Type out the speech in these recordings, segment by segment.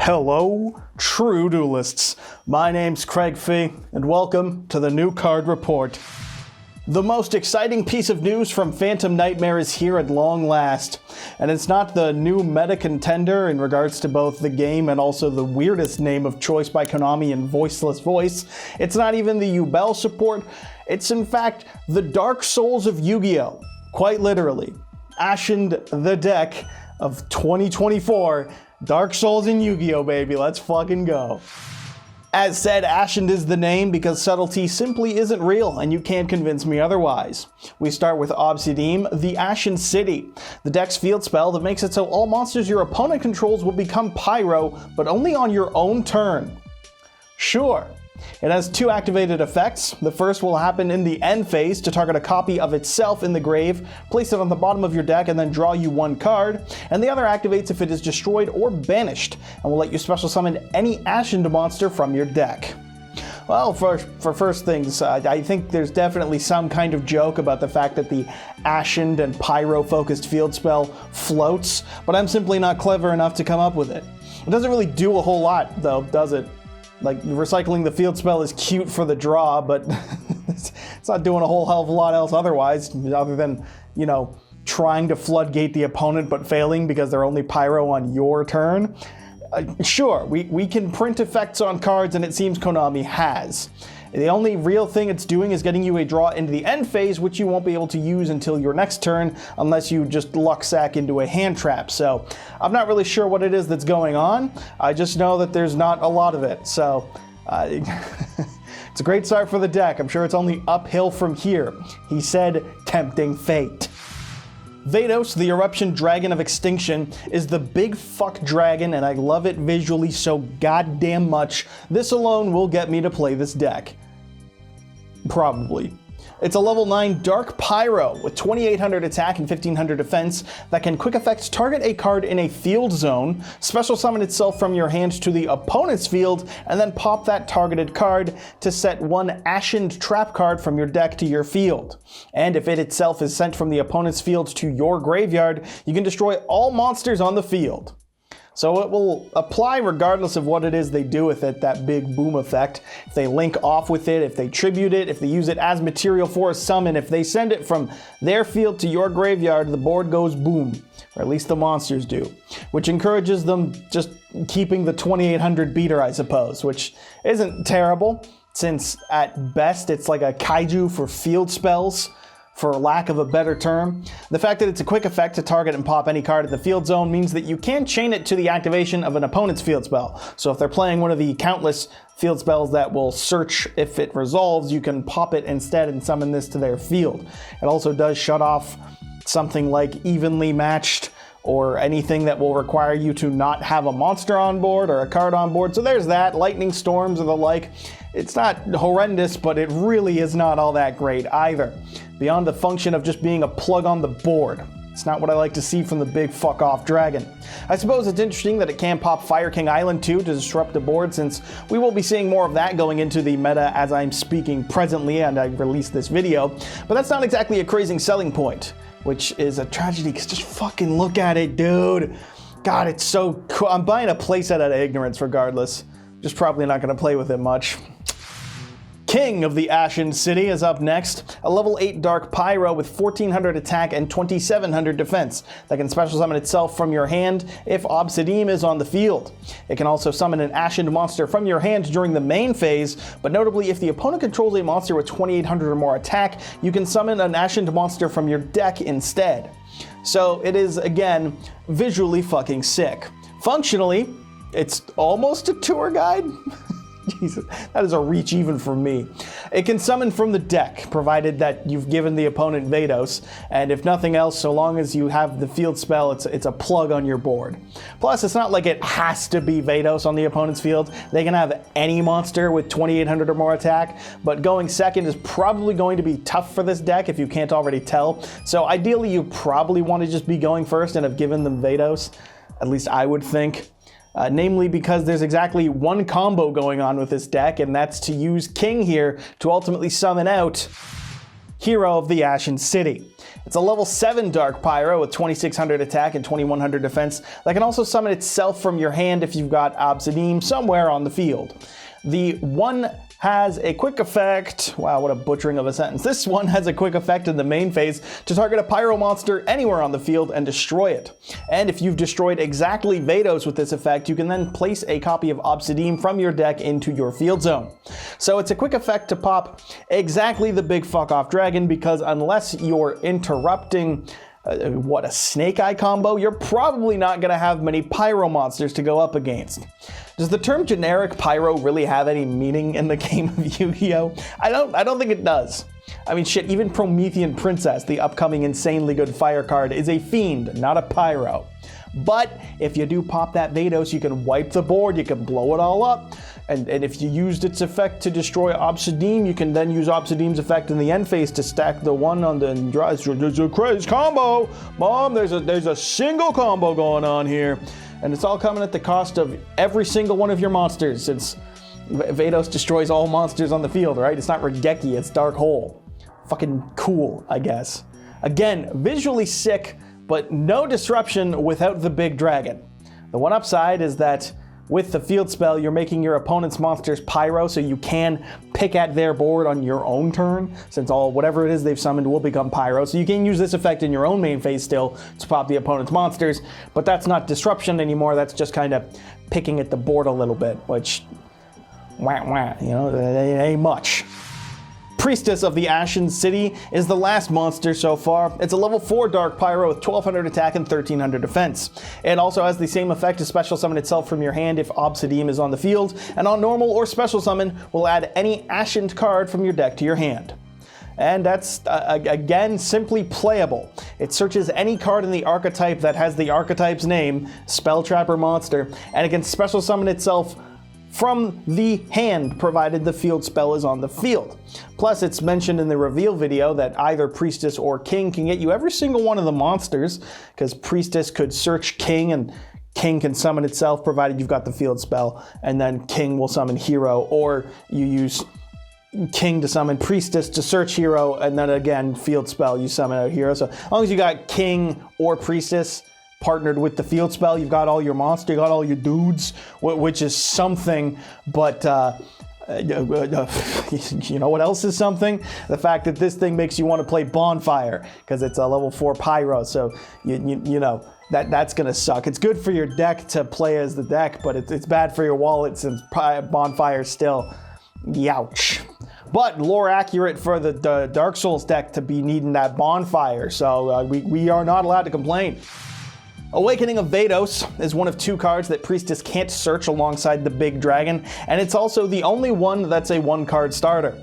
Hello, true duelists. My name's Craig Fee, and welcome to the new card report. The most exciting piece of news from Phantom Nightmare is here at long last, and it's not the new meta contender in regards to both the game and also the weirdest name of choice by Konami in Voiceless Voice. It's not even the Yubel support. It's in fact the Dark Souls of Yu-Gi-Oh! Quite literally. Ashened the deck of 2024. Dark Souls in Yu-Gi-Oh, baby. Let's fucking go. As said, Ashened is the name because subtlety simply isn't real, and you can't convince me otherwise. We start with Obsidian, the Ashen City, the deck's field spell that makes it so all monsters your opponent controls will become pyro, but only on your own turn. Sure. It has two activated effects. The first will happen in the end phase to target a copy of itself in the grave, place it on the bottom of your deck, and then draw you one card. And the other activates if it is destroyed or banished, and will let you special summon any Ashened monster from your deck. Well, for first things, I think there's definitely some kind of joke about the fact that the Ashened and Pyro-focused field spell floats, but I'm simply not clever enough to come up with it. It doesn't really do a whole lot, though, does it? Like, recycling the field spell is cute for the draw, but it's not doing a whole hell of a lot else otherwise, other than, you know, trying to floodgate the opponent but failing because they're only pyro on your turn. Sure, we can print effects on cards, and it seems Konami has. The only real thing it's doing is getting you a draw into the end phase, which you won't be able to use until your next turn unless you just luck sack into a hand trap. So I'm not really sure what it is that's going on. I just know that there's not a lot of it. So it's a great start for the deck. I'm sure it's only uphill from here. He said, tempting fate. Vados, the Eruption Dragon of Extinction, is the big fuck dragon, and I love it visually so goddamn much. This alone will get me to play this deck. Probably. It's a level 9 Dark Pyro with 2800 attack and 1500 defense that can quick effect target a card in a field zone, special summon itself from your hand to the opponent's field, and then pop that targeted card to set one Ashened trap card from your deck to your field. And if it itself is sent from the opponent's field to your graveyard, you can destroy all monsters on the field. So it will apply regardless of what it is they do with it, that big boom effect. If they link off with it, if they tribute it, if they use it as material for a summon, if they send it from their field to your graveyard, the board goes boom. Or at least the monsters do. Which encourages them just keeping the 2800 beater, I suppose, which isn't terrible, since at best it's like a kaiju for field spells, for lack of a better term. The fact that it's a quick effect to target and pop any card in the field zone means that you can chain it to the activation of an opponent's field spell. So if they're playing one of the countless field spells that will search if it resolves, you can pop it instead and summon this to their field. It also does shut off something like Evenly Matched or anything that will require you to not have a monster on board or a card on board. So there's that, lightning storms or the like. It's not horrendous, but it really is not all that great either. Beyond the function of just being a plug on the board. It's not what I like to see from the big fuck off dragon. I suppose it's interesting that it can pop Fire King Island too to disrupt the board, since we will be seeing more of that going into the meta as I'm speaking presently and I release this video. But that's not exactly a crazy selling point, which is a tragedy because just fucking look at it, dude. God, it's so cool. I'm buying a playset out of ignorance regardless. Just probably not going to play with it much. King of the Ashen City is up next, a level 8 Dark Pyro with 1400 attack and 2700 defense that can special summon itself from your hand if Obsidian is on the field. It can also summon an Ashened monster from your hand during the main phase, but notably if the opponent controls a monster with 2800 or more attack, you can summon an Ashened monster from your deck instead. So it is, again, visually fucking sick. Functionally, it's almost a tour guide. Jesus, that is a reach even for me. It can summon from the deck, provided that you've given the opponent Vados, and if nothing else, so long as you have the field spell, it's a plug on your board. Plus, it's not like it has to be Vados on the opponent's field. They can have any monster with 2800 or more attack, but going second is probably going to be tough for this deck if you can't already tell. So ideally, you probably want to just be going first and have given them Vados. At least I would think. Namely because there's exactly one combo going on with this deck, and that's to use King here to ultimately summon out hero of the Ashen City. It's a level 7 Dark Pyro with 2600 attack and 2100 defense that can also summon itself from your hand if you've got Obsidian somewhere on the field. The one has a quick effect. Wow, what a butchering of a sentence. This one has a quick effect in the main phase to target a pyro monster anywhere on the field and destroy it. And if you've destroyed exactly Vados with this effect, you can then place a copy of Obsidian from your deck into your field zone. So it's a quick effect to pop exactly the big fuck off dragon, because unless you're interrupting a snake eye combo, you're probably not gonna have many pyro monsters to go up against. Does the term generic pyro really have any meaning in the game of Yu-Gi-Oh? I don't think it does. I mean, shit, even Promethean Princess, the upcoming insanely good fire card, is a fiend, not a pyro. But if you do pop that Vados, you can wipe the board, you can blow it all up. And if you used its effect to destroy Obsidian, you can then use Obsidian's effect in the end phase to stack the one on the there's a crazy combo. Mom, there's a single combo going on here. And it's all coming at the cost of every single one of your monsters, since Vados destroys all monsters on the field, right? It's not Regeki, it's Dark Hole. Fucking cool, I guess. Again, visually sick, but no disruption without the big dragon. The one upside is that with the field spell, you're making your opponent's monsters pyro, so you can pick at their board on your own turn, since whatever it is they've summoned will become pyro. So you can use this effect in your own main phase still to pop the opponent's monsters, but that's not disruption anymore. That's just kind of picking at the board a little bit, which, it ain't much. Priestess of the Ashen City is the last monster so far. It's a level 4 Dark Pyro with 1200 attack and 1300 defense. It also has the same effect to special summon itself from your hand if Obsidian is on the field, and on normal or special summon will add any Ashened card from your deck to your hand. And that's, again, simply playable. It searches any card in the archetype that has the archetype's name, Spell Trapper Monster, and it can special summon itself from the hand, provided the field spell is on the field. Plus, it's mentioned in the reveal video that either Priestess or King can get you every single one of the monsters, because Priestess could search King, and King can summon itself, provided you've got the field spell, and then King will summon Hero, or you use King to summon Priestess to search Hero, and then again, field spell, you summon out Hero. So as long as you got King or Priestess partnered with the field spell, you've got all your monsters, you got all your dudes, which is something, but you know what else is something? The fact that this thing makes you want to play Bonfire, because it's a level 4 Pyro, so you know, that's gonna suck. It's good for your deck to play as the deck, but it's bad for your wallet since Bonfire still, youch. But lore accurate for the Dark Souls deck to be needing that Bonfire, so we are not allowed to complain. Awakening of Vados is one of 2 cards that Priestess can't search alongside the big dragon, and it's also the only one that's a 1-card starter.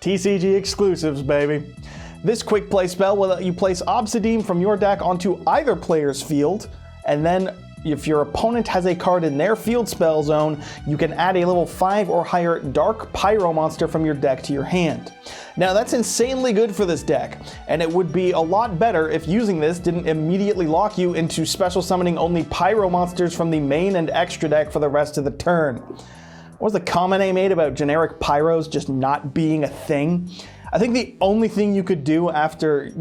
TCG exclusives, baby. This quick play spell will let you place Obsidian from your deck onto either player's field, and then if your opponent has a card in their field spell zone, you can add a level 5 or higher Dark Pyro monster from your deck to your hand. Now that's insanely good for this deck, and it would be a lot better if using this didn't immediately lock you into special summoning only Pyro monsters from the main and extra deck for the rest of the turn. What was the comment I made about generic Pyros just not being a thing? I think the only thing you could do after,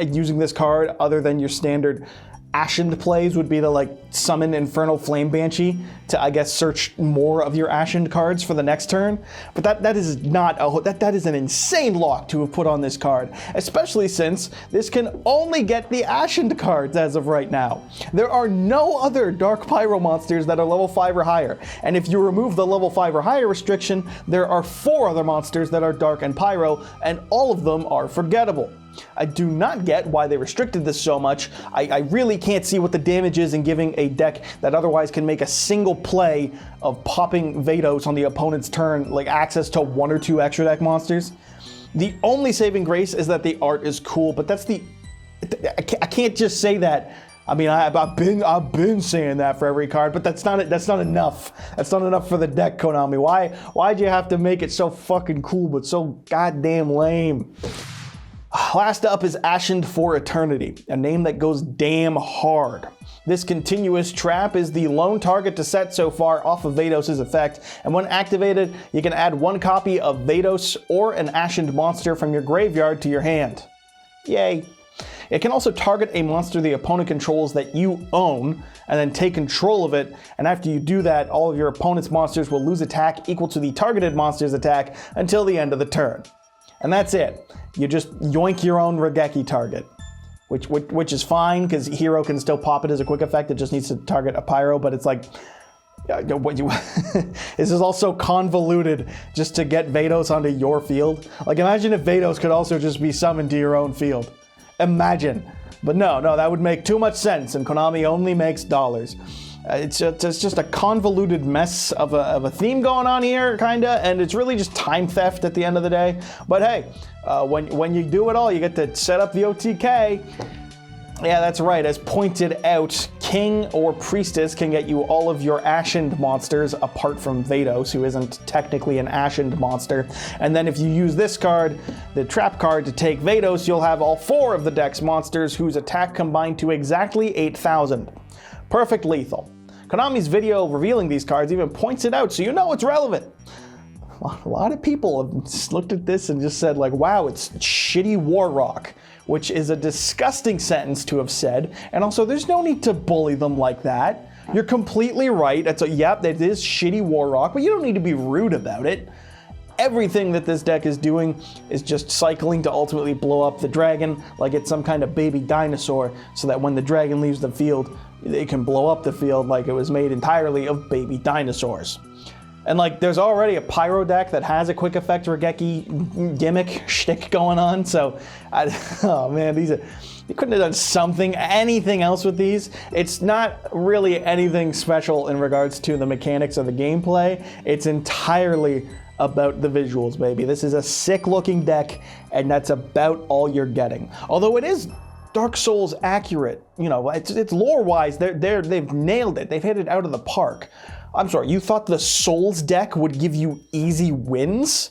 using this card other than your standard Ashened plays would be to summon Infernal Flame Banshee to, I guess, search more of your Ashened cards for the next turn. But that is not that is an insane lock to have put on this card, especially since this can only get the Ashened cards as of right now. There are no other Dark Pyro monsters that are level 5 or higher, and if you remove the level 5 or higher restriction, there are 4 other monsters that are Dark and Pyro, and all of them are forgettable. I do not get why they restricted this so much. I really can't see what the damage is in giving a deck that otherwise can make a single play of popping Vados on the opponent's turn, access to 1 or 2 extra deck monsters. The only saving grace is that the art is cool, but I can't just say that. I mean, I've been saying that for every card, but that's not enough. That's not enough for the deck, Konami. Why'd you have to make it so fucking cool, but so goddamn lame? Last up is Ashened for Eternity, a name that goes damn hard. This continuous trap is the lone target to set so far off of Vados' effect, and when activated, you can add 1 copy of Vados or an Ashened monster from your graveyard to your hand. Yay. It can also target a monster the opponent controls that you own, and then take control of it, and after you do that, all of your opponent's monsters will lose attack equal to the targeted monster's attack until the end of the turn. And that's it. You just yoink your own Regeki target. Which is fine, because Hero can still pop it as a quick effect. It just needs to target a Pyro, but it's like, this is also convoluted just to get Vados onto your field. Like, imagine if Vados could also just be summoned to your own field. Imagine. But no, that would make too much sense, and Konami only makes dollars. It's just a convoluted mess of a theme going on here, kinda, and it's really just time theft at the end of the day. But hey, when you do it all, you get to set up the OTK. Yeah, that's right. As pointed out, King or Priestess can get you all of your Ashened monsters, apart from Vados, who isn't technically an Ashened monster. And then if you use this card, the trap card, to take Vados, you'll have all 4 of the deck's monsters whose attack combined to exactly 8,000. Perfect lethal. Konami's video revealing these cards even points it out, so you know it's relevant. A lot of people have just looked at this and just said, like, wow, it's shitty War Rock, which is a disgusting sentence to have said, and also there's no need to bully them like that. You're completely right. Yep, it is shitty War Rock, but you don't need to be rude about it. Everything that this deck is doing is just cycling to ultimately blow up the dragon like it's some kind of baby dinosaur, so that when the dragon leaves the field, it can blow up the field like it was made entirely of baby dinosaurs. And like, there's already a Pyro deck that has a quick effect Regeki gimmick shtick going on, so oh man, you couldn't have done anything else with these. It's not really anything special in regards to the mechanics of the gameplay. It's entirely about the visuals, baby. This is a sick looking deck, and that's about all you're getting. Although it is Dark Souls accurate, you know, it's lore-wise, they've nailed it. They've hit it out of the park. I'm sorry, you thought the Souls deck would give you easy wins?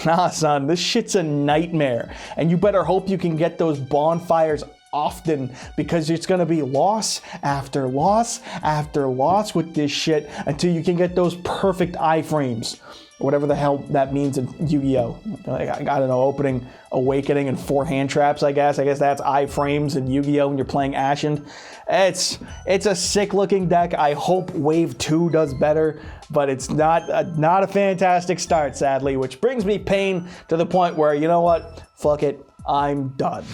Nah, son, this shit's a nightmare. And you better hope you can get those bonfires often, because it's gonna be loss after loss after loss with this shit until you can get those perfect iframes. Whatever the hell that means in Yu-Gi-Oh! I don't know, opening, awakening, and 4 hand traps, I guess. I guess that's iframes in Yu-Gi-Oh! When you're playing Ashen. It's a sick looking deck. I hope Wave 2 does better, but it's not a fantastic start, sadly, which brings me pain to the point where, you know what? Fuck it, I'm done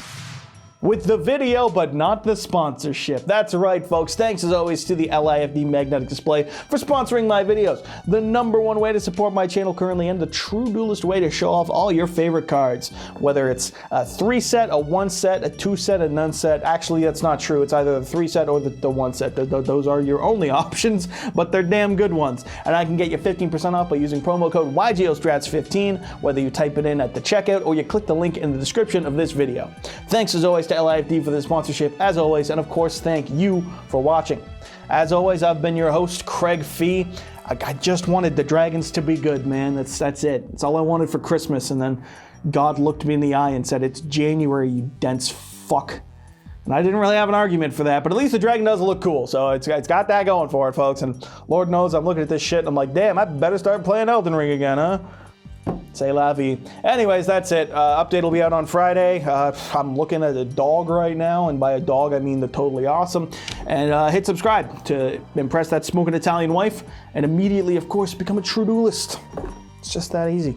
with the video, but not the sponsorship. That's right, folks. Thanks as always to the LIFD Magnetic Display for sponsoring my videos. The #1 way to support my channel currently, and the true duelist way to show off all your favorite cards. Whether it's a 3 set, a 1 set, a 2 set, a none set. Actually, that's not true. It's either the 3 set or the 1 set. Those are your only options, but they're damn good ones. And I can get you 15% off by using promo code YGOStrats15, whether you type it in at the checkout or you click the link in the description of this video. Thanks as always to LIFD for the sponsorship, as always, and of course, thank you for watching. As always, I've been your host, Craig Fee. I just wanted the dragons to be good, man. That's it. It's all I wanted for Christmas, and then God looked me in the eye and said, "It's January, you dense fuck." And I didn't really have an argument for that, but at least the dragon does look cool, so it's got that going for it, folks. And Lord knows I'm looking at this shit and I'm like, damn, I better start playing Elden Ring again, huh? Say la vie. Anyways, that's it. Update will be out on Friday. I'm looking at a dog right now, and by a dog I mean the totally awesome. And hit subscribe to impress that smoking Italian wife, and immediately, of course, become a true duelist. It's just that easy.